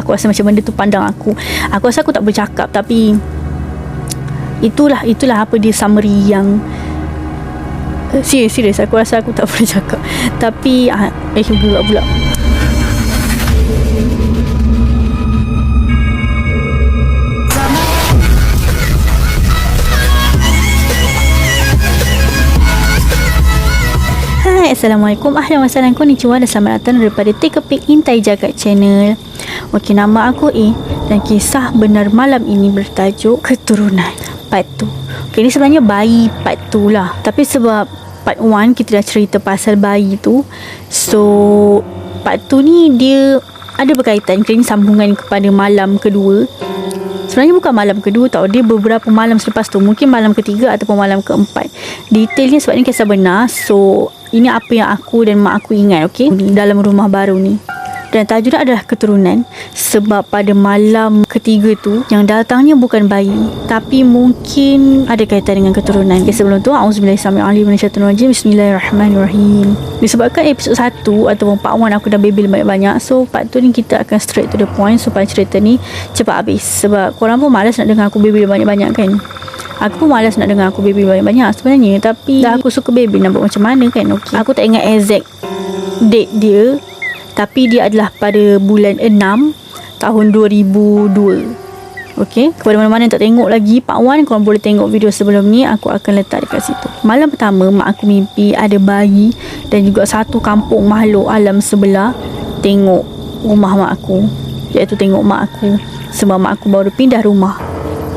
Aku rasa macam benda tu pandang aku. Aku rasa aku tak boleh cakap, tapi itulah apa dia summary yang serius aku rasa aku tak boleh cakap. Tapi bulat pula. Hai, Assalamualaikum, ahlan wa sahlan, konnichiwa dan selamat datang daripada Take a Peek Intai Jagat Channel. Okey, nama aku A dan kisah benar malam ini bertajuk Keturunan Part 2. Okey, ni sebenarnya bayi Part 2 lah, tapi sebab Part 1 kita dah cerita pasal bayi tu, so Part 2 ni dia ada berkaitan, kerana sambungan kepada malam kedua. Sebenarnya bukan malam kedua tau, dia beberapa malam selepas tu, mungkin malam ketiga ataupun malam keempat. Detailnya sebabnya kisah benar, so ini apa yang aku dan mak aku ingat, okey, dalam rumah baru ni. Dan tajuknya adalah keturunan, sebab pada malam ketiga tu yang datangnya bukan bayi, tapi mungkin ada kaitan dengan keturunan. Okay, sebelum tu, auzubillahi bismillahirrahmanirrahim. Disebabkan episod 1 ataupun part 1 aku dah bebel banyak-banyak, so part 2 ni kita akan straight to the point supaya cerita ni cepat habis. Sebab korang pun malas nak dengar aku bebel banyak-banyak kan. Aku pun malas nak dengar aku baby banyak-banyak sebenarnya, tapi dah aku suka baby, nak buat macam mana kan. Okay, aku tak ingat exact date dia, tapi dia adalah pada bulan 6 tahun 2002. Okay, kepada mana-mana yang tak tengok lagi part 1, korang boleh tengok video sebelum ni, aku akan letak dekat situ. Malam pertama, mak aku mimpi ada bayi dan juga satu kampung makhluk alam sebelah tengok rumah mak aku, iaitu tengok mak aku, sebab mak aku baru pindah rumah.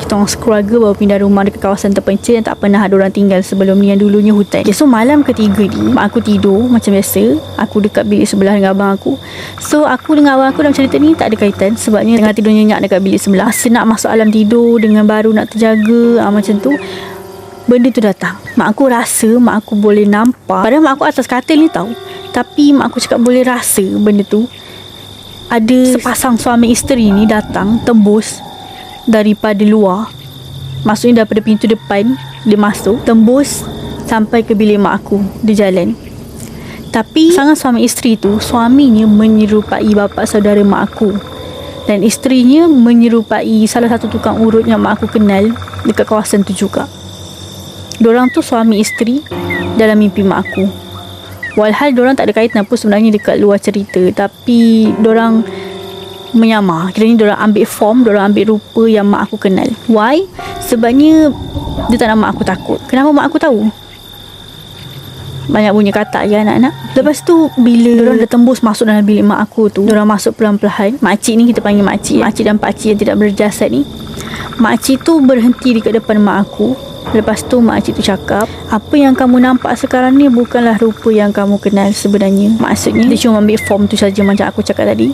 Kita orang sekeluarga baru pindah rumah dekat kawasan terpencil yang tak pernah ada orang tinggal sebelum ni, yang dulunya hutan. Okay, so malam ketiga ni mak aku tidur macam biasa. Aku dekat bilik sebelah dengan abang aku. So aku dengan abang aku dalam cerita ni tak ada kaitan, sebabnya tengah tidur nyenyak dekat bilik sebelah. Senak masuk alam tidur dengan baru nak terjaga, macam tu. Benda tu datang. Mak aku rasa, mak aku boleh nampak, padahal mak aku atas katil ni tahu, tapi mak aku cakap boleh rasa benda tu. Ada sepasang suami isteri ni datang tembus daripada luar, maksudnya daripada pintu depan dia masuk, tembus sampai ke bilik mak aku. Dia jalan, tapi sangat suami isteri tu, suaminya menyerupai bapa saudara mak aku, dan isterinya menyerupai salah satu tukang urut yang mak aku kenal dekat kawasan tu juga. Diorang tu suami isteri dalam mimpi mak aku. Walhal diorang tak ada kaitan apa sebenarnya dekat luar cerita, tapi diorang menyamar. Kiranya diorang ambil form, diorang ambil rupa yang mak aku kenal. Why? Sebabnya dia tak nak mak aku takut. Kenapa mak aku tahu? Banyak bunyi kata ya anak-anak. Lepas tu bila diorang dah tembus masuk dalam bilik mak aku tu, diorang masuk perlahan-lahan. Makcik ni kita panggil makcik, makcik dan pakcik yang tidak berjasad ni. Makcik tu berhenti dekat depan mak aku. Lepas tu makcik tu cakap, apa yang kamu nampak sekarang ni bukanlah rupa yang kamu kenal sebenarnya. Maksudnya dia cuma ambil form tu saja macam aku cakap tadi.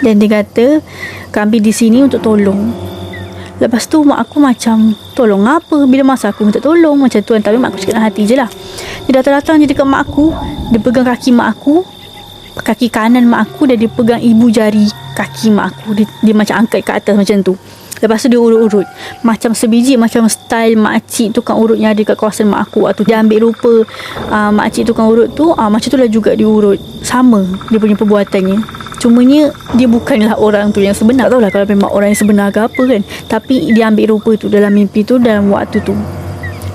Dan dia kata, kami di sini untuk tolong. Lepas tu mak aku macam, tolong apa? Bila masa aku minta tolong macam tu kan. Tapi mak aku cakap dalam hati je lah. Dia datang je dekat mak aku, dia pegang kaki mak aku, kaki kanan mak aku, dan dia pegang ibu jari kaki mak aku. Dia macam angkat ke atas macam tu. Lepas tu dia urut-urut macam sebiji, macam style makcik tukang urut yang ada kat kawasan mak aku waktu dia ambil rupa makcik tukang urut tu. Macam tu lah juga diurut, sama dia punya perbuatannya. Cumanya dia bukanlah orang tu yang sebenar. Tak tahulah kalau memang orang yang sebenar ke apa kan, tapi dia ambil rupa tu dalam mimpi tu, dalam waktu tu.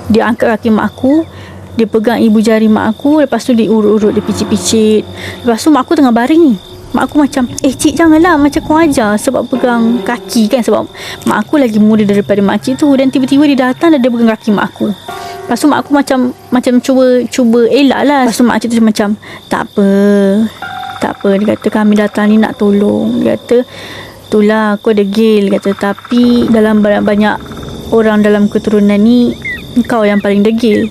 Dia angkat kaki mak aku, dia pegang ibu jari mak aku, lepas tu dia urut-urut, dia picit-picit. Lepas tu mak aku tengah baring ni. Mak aku macam, cik janganlah, macam kau ajar sebab pegang kaki kan. Sebab mak aku lagi muda daripada makcik tu. Dan tiba-tiba dia datang dan dia pegang kaki mak aku. Lepas tu mak aku macam cuba elak lah. Lepas tu makcik tu macam, tak apa, dia kata kami datang ni nak tolong. Dia kata, itulah aku ada gil, kata, tapi dalam banyak orang dalam keturunan ni, engkau yang paling degil,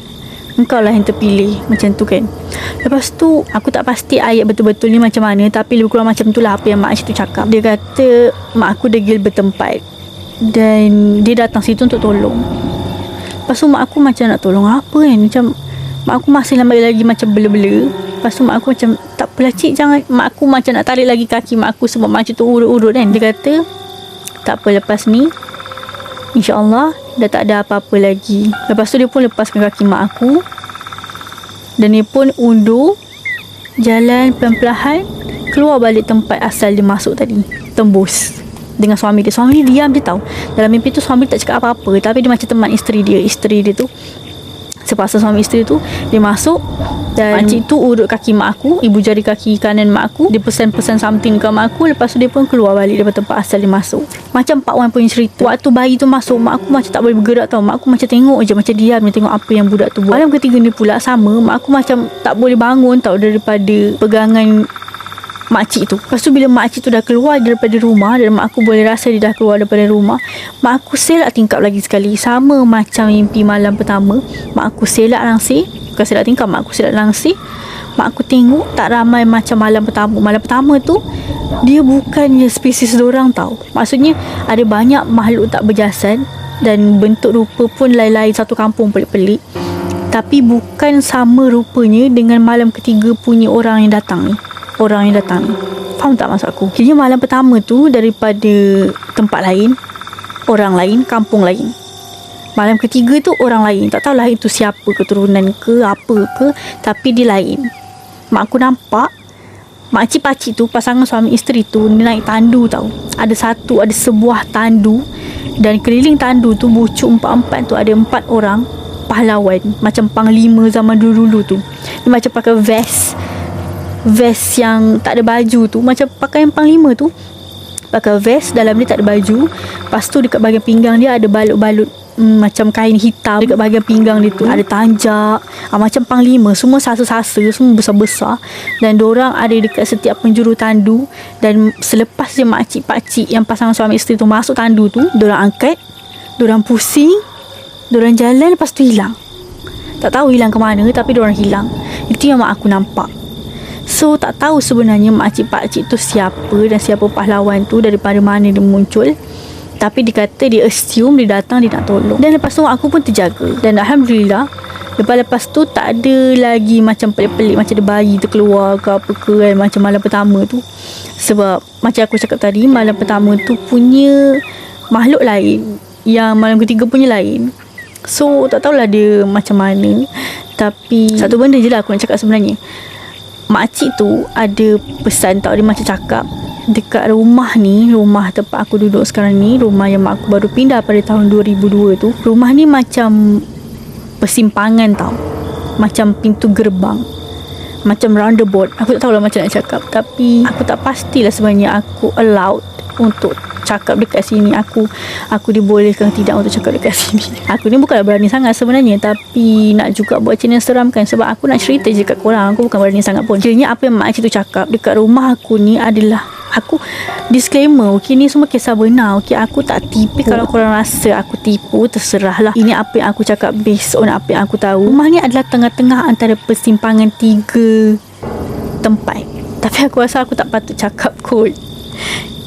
engkau lah yang terpilih, macam tu kan. Lepas tu aku tak pasti ayat betul-betul ni macam mana, tapi lebih kurang macam tu lah apa yang makcik tu cakap. Dia kata mak aku degil bertempat dan dia datang situ untuk tolong. Lepas tu mak aku macam nak tolong apa kan, macam mak aku masih lagi macam bela-bela. Lepas tu mak aku macam, tak apalah cik, jangan. Mak aku macam nak tarik lagi kaki mak aku sebab makcik tu urut-urut kan. Dia kata, tak apa, lepas ni InsyaAllah dah tak ada apa-apa lagi. Lepas tu dia pun lepaskan kaki mak aku, dan dia pun undur, jalan pelan-pelan keluar balik tempat asal dia masuk tadi. tembus dengan suami dia. Suami dia diam je tau. Dalam mimpi tu suami dia tak cakap apa-apa, tapi dia macam teman isteri dia. Isteri dia tu, sepasang suami isteri tu, dia masuk dan makcik tu urut kaki mak aku, ibu jari kaki kanan mak aku. Dia pesan-pesan something dekat mak aku. Lepas tu dia pun keluar balik daripada tempat asal dia masuk. Macam Pak Wan punya cerita, waktu bayi tu masuk, mak aku macam tak boleh bergerak tau. Mak aku macam tengok je, macam diam dia tengok apa yang budak tu buat. Malam ketiga ni pula sama, mak aku macam tak boleh bangun tau daripada pegangan makcik tu. Lepas tu bila makcik tu dah keluar daripada rumah dan mak aku boleh rasa dia dah keluar daripada rumah, mak aku selak tingkap lagi sekali. Sama macam mimpi malam pertama, mak aku selak langsir. Bukan selak tingkap, mak aku selak langsir. Mak aku tengok tak ramai macam malam pertama. Malam pertama tu dia bukannya spesies dorang tau. Maksudnya ada banyak makhluk tak berjasad dan bentuk rupa pun lain-lain, satu kampung pelik-pelik. Tapi bukan sama rupanya dengan malam ketiga punya orang yang datang ni. Orang yang datang ni, faham tak maksud aku? Kira malam pertama tu daripada tempat lain, orang lain, kampung lain. Malam ketiga tu orang lain. Tak tahulah itu siapa, keturunan ke apa ke, tapi dia lain. Mak aku nampak makcik-pakcik tu, pasangan suami isteri tu, dia naik tandu tau. Ada sebuah tandu, dan keliling tandu tu bucuk empat-empat tu ada 4 orang pahlawan, macam panglima zaman dulu-dulu tu. Dia macam pakai vest yang tak ada baju tu, macam pakaian panglima tu. Pakai vest, dalam dia tak ada baju. Lepas tu dekat bahagian pinggang dia ada balut-balut macam kain hitam. Dekat bahagian pinggang dia tu ada tanjak, macam panglima. Semua sasa-sasa, semua besar-besar. Dan dorang ada dekat setiap penjuru tandu. Dan selepas je makcik-pakcik yang pasangan suami isteri tu masuk tandu tu, dorang angkat, dorang pusing, dorang jalan, lepas tu hilang. Tak tahu hilang ke mana, tapi dorang hilang. Itu yang mak aku nampak. So tak tahu sebenarnya makcik-pakcik tu siapa dan siapa pahlawan tu, daripada mana dia muncul. Tapi dia kata dia assume dia datang, dia nak tolong. Dan lepas tu aku pun terjaga. Dan Alhamdulillah, lepas tu tak ada lagi macam pelik-pelik, macam ada bayi terkeluar ke apa ke kan, macam malam pertama tu. Sebab macam aku cakap tadi, malam pertama tu punya makhluk lain, yang malam ketiga punya lain. So tak tahulah dia macam mana. Tapi satu benda je lah aku nak cakap sebenarnya. Makcik tu ada pesan tau. Dia macam cakap, dekat rumah ni, rumah tempat aku duduk sekarang ni, rumah yang mak aku baru pindah pada tahun 2002 tu, rumah ni macam persimpangan tau, macam pintu gerbang, macam roundabout. Aku tak tahulah macam nak cakap, tapi aku tak pastilah sebenarnya aku allowed untuk cakap dekat sini. Aku dibolehkan tidak untuk cakap dekat sini. Aku ni bukanlah berani sangat sebenarnya, tapi nak juga buat channel seram kan, sebab aku nak cerita je kat korang. Aku bukan berani sangat pun. Kiranya apa yang makcik tu cakap dekat rumah aku ni adalah, aku disclaimer, okay, ni semua kisah benar, okay, aku tak tipu. Kalau korang rasa aku tipu, terserahlah. Ini apa yang aku cakap based on apa yang aku tahu. Rumah ni adalah tengah-tengah antara persimpangan 3 tempat. Tapi aku rasa aku tak patut cakap kot,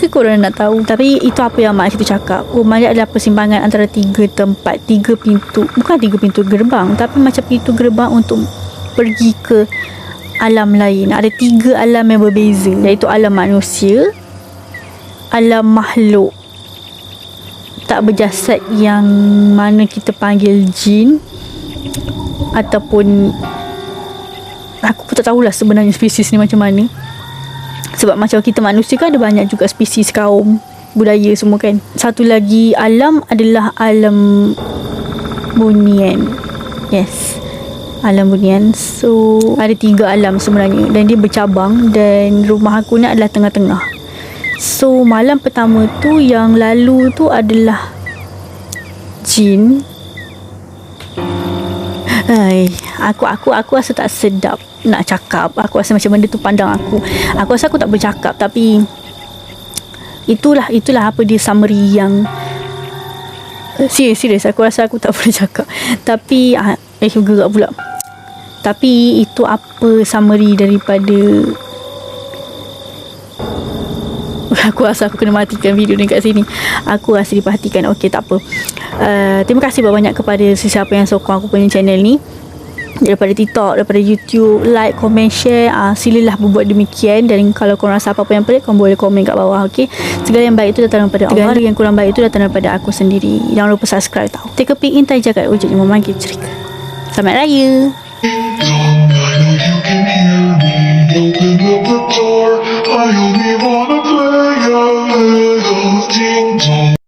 ke korang nak tahu. Tapi itu apa yang makcik tu cakap. Rumah dia adalah persimpangan antara 3 tempat, 3 pintu. Bukan 3 pintu gerbang, tapi macam pintu gerbang untuk pergi ke alam lain. Ada 3 alam yang berbeza, iaitu alam manusia, alam makhluk tak berjasad yang mana kita panggil jin, ataupun aku pun tak tahulah sebenarnya spesies ni macam mana. Sebab macam kita manusia kan ada banyak juga spesies, kaum, budaya semua kan. Satu lagi alam adalah alam bunian. Yes, alam bunian. So ada 3 alam sebenarnya, dan dia bercabang. Dan rumah aku ni adalah tengah-tengah. So malam pertama tu yang lalu tu adalah jin. Aku rasa tak sedap nak cakap. Aku rasa macam benda tu pandang aku. Aku rasa aku tak bercakap, tapi itulah apa dia summary yang serius aku rasa aku tak boleh cakap. Tapi gerak pula. Tapi itu apa summary daripada. Aku rasa aku kena matikan video ni kat sini. Aku rasa diperhatikan. Okey, tak apa. Terima kasih banyak kepada sesiapa yang sokong aku punya channel ni, daripada TikTok, daripada YouTube. Like, komen, share. Silalah berbuat demikian. Dan kalau korang rasa apa-apa yang pelik, korang boleh komen kat bawah. Okay, segala yang baik itu datang daripada Allah, segala yang kurang baik itu datang daripada aku sendiri. Jangan lupa subscribe tau. Take a peek, intai jagat wujudnya memanggil cerita. Selamat Raya. Open up the door, I only wanna play little ding dong.